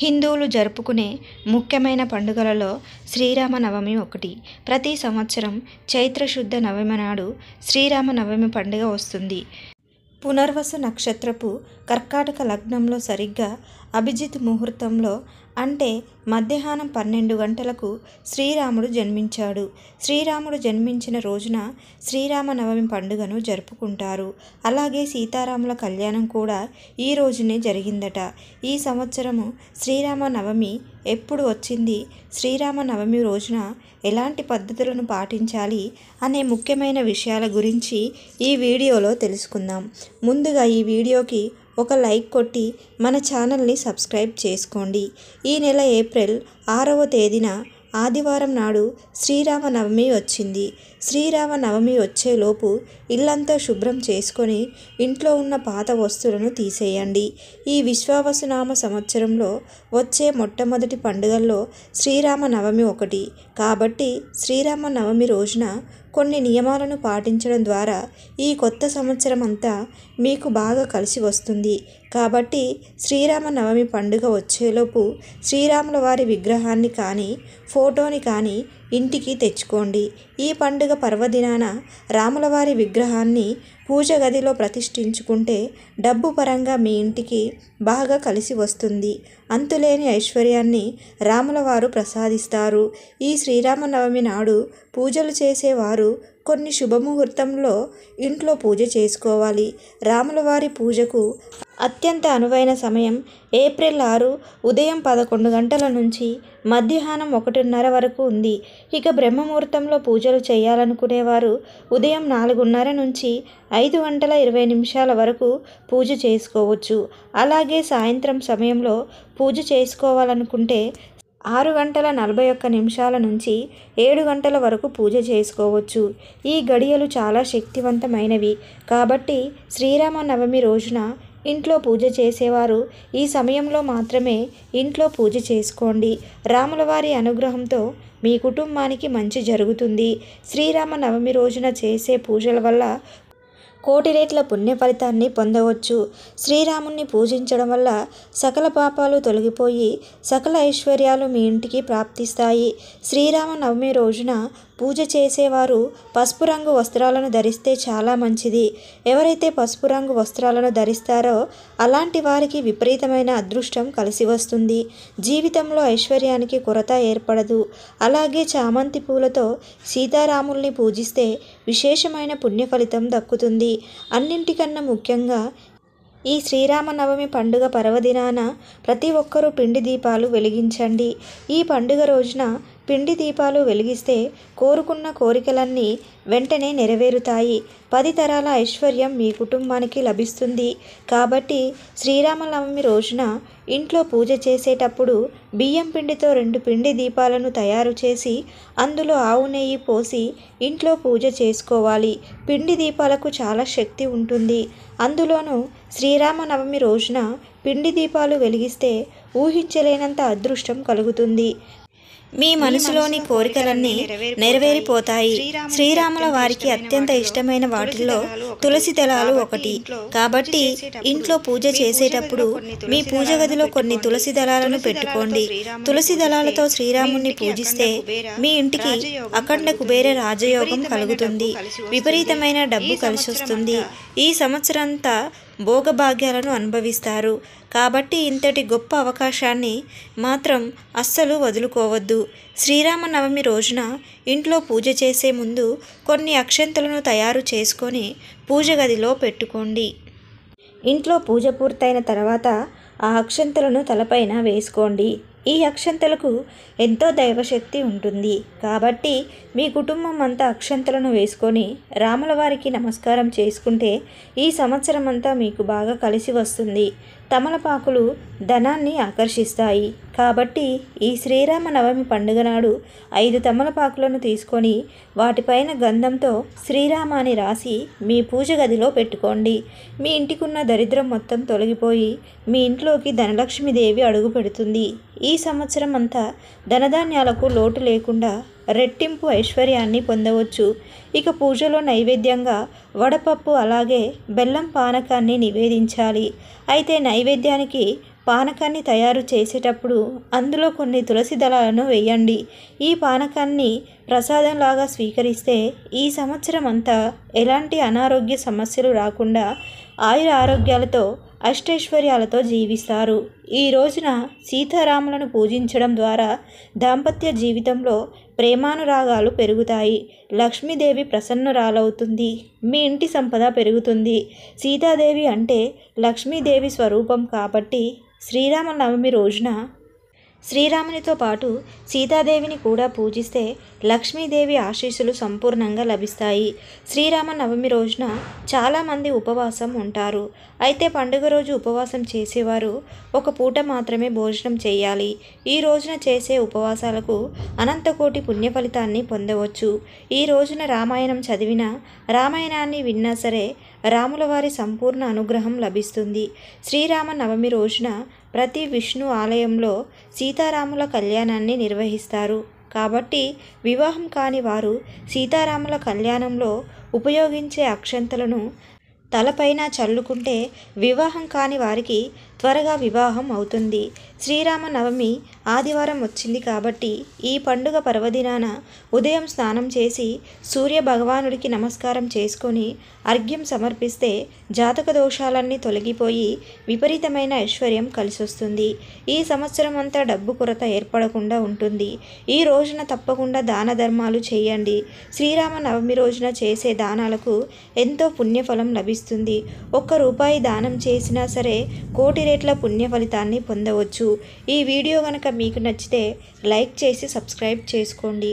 హిందువులు జరుపుకునే ముఖ్యమైన పండుగలలో శ్రీరామనవమి ఒకటి. ప్రతి సంవత్సరం చైత్రశుద్ధ నవమి నాడు శ్రీరామనవమి పండుగ వస్తుంది. పునర్వసు నక్షత్రపు కర్కాటక లగ్నంలో సరిగ్గా అభిజిత్ ముహూర్తంలో అంటే మధ్యాహ్నం 12 గంటలకు శ్రీరాముడు జన్మించాడు. శ్రీరాముడు జన్మించిన రోజున శ్రీరామనవమి పండుగను జరుపుకుంటారు. అలాగే సీతారాముల కళ్యాణం కూడా ఈ రోజునే జరిగిందట. ఈ సంవత్సరము శ్రీరామనవమి ఎప్పుడు వచ్చింది, శ్రీరామనవమి రోజున ఎలాంటి పద్ధతులను పాటించాలి అనే ముఖ్యమైన విషయాల గురించి ఈ వీడియోలో తెలుసుకుందాం. ముందుగా ఈ వీడియోకి ఒక లైక్ కొట్టి మన ఛానల్ని సబ్స్క్రైబ్ చేసుకోండి. ఈ నెల ఏప్రిల్ 6వ తేదీన ఆదివారం నాడు శ్రీరామనవమి వచ్చింది. శ్రీరామనవమి వచ్చేలోపు ఇల్లంతా శుభ్రం చేసుకొని ఇంట్లో ఉన్న పాత వస్తువులను తీసేయండి. ఈ విశ్వావసునామ సంవత్సరంలో వచ్చే మొట్టమొదటి పండుగల్లో శ్రీరామనవమి ఒకటి. కాబట్టి శ్రీరామనవమి రోజున కొన్ని నియమాలను పాటించడం ద్వారా ఈ కొత్త సంవత్సరం అంతా మీకు బాగా కలిసి వస్తుంది. కాబట్టి శ్రీరామనవమి పండుగ వచ్చేలోపు శ్రీరాముల వారి విగ్రహాన్ని కానీ ఫోటోని కానీ ఇంటికి తెచ్చుకోండి. ఈ పండుగ పర్వదినాన రాములవారి విగ్రహాన్ని పూజ గదిలో ప్రతిష్ఠించుకుంటే డబ్బు పరంగా మీ ఇంటికి బాగా కలిసి వస్తుంది. అంతులేని ఐశ్వర్యాన్ని రాములవారు ప్రసాదిస్తారు. ఈ శ్రీరామనవమి నాడు పూజలు చేసేవారు కొన్ని శుభముహూర్తంలో ఇంట్లో పూజ చేసుకోవాలి. రాములవారి పూజకు అత్యంత అనువైన సమయం ఏప్రిల్ 6 ఉదయం 11 గంటల నుంచి మధ్యాహ్నం 1:30 వరకు ఉంది. ఇక బ్రహ్మముహూర్తంలో పూజలు చేయాలనుకునేవారు ఉదయం 4:30 నుంచి 5:20 వరకు పూజ చేసుకోవచ్చు. అలాగే సాయంత్రం సమయంలో పూజ చేసుకోవాలనుకుంటే 6:41 నుంచి 7 గంటల వరకు పూజ చేసుకోవచ్చు. ఈ గడియలు చాలా శక్తివంతమైనవి. కాబట్టి శ్రీరామనవమి రోజున ఇంట్లో పూజ చేసేవారు ఈ సమయంలో మాత్రమే ఇంట్లో పూజ చేసుకోండి. రాములవారి అనుగ్రహంతో మీ కుటుంబానికి మంచి జరుగుతుంది. శ్రీరామనవమి రోజున చేసే పూజల వల్ల కోటి రెట్ల పుణ్య ఫలితాన్ని పొందవచ్చు. శ్రీరాముణ్ణి పూజించడం వల్ల సకల పాపాలు తొలగిపోయి సకల ఐశ్వర్యాలు మీ ఇంటికి ప్రాప్తిస్తాయి. శ్రీరామనవమి రోజున పూజ చేసేవారు పసుపు రంగు వస్త్రాలను ధరిస్తే చాలా మంచిది. ఎవరైతే పసుపు రంగు వస్త్రాలను ధరిస్తారో అలాంటి వారికి విపరీతమైన అదృష్టం కలిసి వస్తుంది. జీవితంలో ఐశ్వర్యానికి కొరత ఏర్పడదు. అలాగే చామంతి పూలతో సీతారాముల్ని పూజిస్తే విశేషమైన పుణ్య ఫలితం దక్కుతుంది. అన్నింటికన్నా ముఖ్యంగా ఈ శ్రీరామనవమి పండుగ పర్వదినాన ప్రతి ఒక్కరూ పిండి దీపాలు వెలిగించండి. ఈ పండుగ రోజున పిండి దీపాలు వెలిగిస్తే కోరుకున్న కోరికలన్నీ వెంటనే నెరవేరుతాయి. 10 తరాల ఐశ్వర్యం మీ కుటుంబానికి లభిస్తుంది. కాబట్టి శ్రీరామనవమి రోజున ఇంట్లో పూజ చేసేటప్పుడు బియ్యం పిండితో 2 పిండి దీపాలను తయారు చేసి అందులో ఆవు నెయ్యి పోసి ఇంట్లో పూజ చేసుకోవాలి. పిండి దీపాలకు చాలా శక్తి ఉంటుంది. అందులోనూ శ్రీరామనవమి రోజున పిండి దీపాలు వెలిగిస్తే ఊహించలేనంత అదృష్టం కలుగుతుంది. మీ మనసులోని కోరికలన్నీ నెరవేరిపోతాయి. శ్రీరాముల వారికి అత్యంత ఇష్టమైన వాటిల్లో తులసి దళాలు ఒకటి. కాబట్టి ఇంట్లో పూజ చేసేటప్పుడు మీ పూజ గదిలో కొన్ని తులసి దళాలను పెట్టుకోండి. తులసి దళాలతో శ్రీరాముణ్ణి పూజిస్తే మీ ఇంటికి అఖండ కుబేర రాజయోగం కలుగుతుంది. విపరీతమైన డబ్బు కలిసొస్తుంది. ఈ సంవత్సరంతా భోగభాగ్యాలను అనుభవిస్తారు. కాబట్టి ఇంతటి గొప్ప అవకాశాన్ని మాత్రం అస్సలు వదులుకోవద్దు. శ్రీరామనవమి రోజున ఇంట్లో పూజ చేసే ముందు కొన్ని అక్షంతలను తయారు చేసుకొని పూజ గదిలో పెట్టుకోండి. ఇంట్లో పూజ పూర్తయిన తర్వాత ఆ అక్షంతలను తలపైన వేసుకోండి. ఈ అక్షంతలకు ఎంతో దైవశక్తి ఉంటుంది. కాబట్టి మీ కుటుంబం అంతా అక్షంతలను వేసుకొని రాముల వారికి నమస్కారం చేసుకుంటే ఈ సంవత్సరం అంతా మీకు బాగా కలిసి వస్తుంది. తమలపాకులు ధనాన్ని ఆకర్షిస్తాయి. కాబట్టి ఈ శ్రీరామనవమి పండుగ నాడు 5 తమలపాకులను తీసుకొని వాటిపైన గంధంతో శ్రీరామ అని రాసి మీ పూజ గదిలో పెట్టుకోండి. మీ ఇంటికున్న దరిద్రం మొత్తం తొలగిపోయి మీ ఇంట్లోకి ధనలక్ష్మీదేవి అడుగు పెడుతుంది. ఈ సంవత్సరం అంతా ధనధాన్యాలకు లోటు లేకుండా రెట్టింపు ఐశ్వర్యాన్ని పొందవచ్చు. ఇక పూజలో నైవేద్యంగా వడపప్పు అలాగే బెల్లం పానకాన్ని నివేదించాలి. అయితే నైవేద్యానికి పానకాన్ని తయారు చేసేటప్పుడు అందులో కొన్ని తులసి దళాలను వేయండి. ఈ పానకాన్ని ప్రసాదంలాగా స్వీకరిస్తే ఈ సంవత్సరం అంతా ఎలాంటి అనారోగ్య సమస్యలు రాకుండా ఆయుర ఆరోగ్యాలతో అష్టైశ్వర్యాలతో జీవిస్తారు. ఈ రోజున సీతారాములను పూజించడం ద్వారా దాంపత్య జీవితంలో ప్రేమానురాగాలు పెరుగుతాయి. లక్ష్మీదేవి ప్రసన్నురాలవుతుంది. మీ ఇంటి సంపద పెరుగుతుంది. సీతాదేవి అంటే లక్ష్మీదేవి స్వరూపం కాబట్టి శ్రీరామనవమి రోజున శ్రీరామునితో పాటు సీతాదేవిని కూడా పూజిస్తే లక్ష్మీదేవి ఆశీస్సులు సంపూర్ణంగా లభిస్తాయి. శ్రీరామనవమి రోజున చాలామంది ఉపవాసం ఉంటారు. అయితే పండుగ రోజు ఉపవాసం చేసేవారు ఒక పూట మాత్రమే భోజనం చేయాలి. ఈ రోజున చేసే ఉపవాసాలకు అనంతకోటి పుణ్య ఫలితాన్ని పొందవచ్చు. ఈ రోజున రామాయణం చదివినా, రామాయణాన్ని విన్నా సరే రాముల వారి సంపూర్ణ అనుగ్రహం లభిస్తుంది. శ్రీరామనవమి రోజున ప్రతి విష్ణు ఆలయంలో సీతారాముల కళ్యాణాన్ని నిర్వహిస్తారు. కాబట్టి వివాహం కాని వారు సీతారాముల కళ్యాణంలో ఉపయోగించే అక్షంతలను తలపైన చల్లుకుంటే వివాహం కాని వారికి త్వరగా వివాహం అవుతుంది. శ్రీరామనవమి ఆదివారం వచ్చింది కాబట్టి ఈ పండుగ పర్వదినాన ఉదయం స్నానం చేసి సూర్య భగవానుడికి నమస్కారం చేసుకొని అర్ఘ్యం సమర్పిస్తే జాతక దోషాలన్నీ తొలగిపోయి విపరీతమైన ఐశ్వర్యం కలిసొస్తుంది. ఈ సంవత్సరం అంతా డబ్బు కొరత ఏర్పడకుండా ఉంటుంది. ఈ రోజున తప్పకుండా దాన ధర్మాలు చేయండి. శ్రీరామనవమి రోజున చేసే దానాలకు ఎంతో పుణ్యఫలం లభిస్తుంది. ₹1 దానం చేసినా సరే కోటి రెట్ల పుణ్య ఫలితాన్ని పొందవచ్చు. ఈ వీడియో కనుక మీకు నచ్చితే లైక్ చేసి సబ్స్క్రైబ్ చేసుకోండి.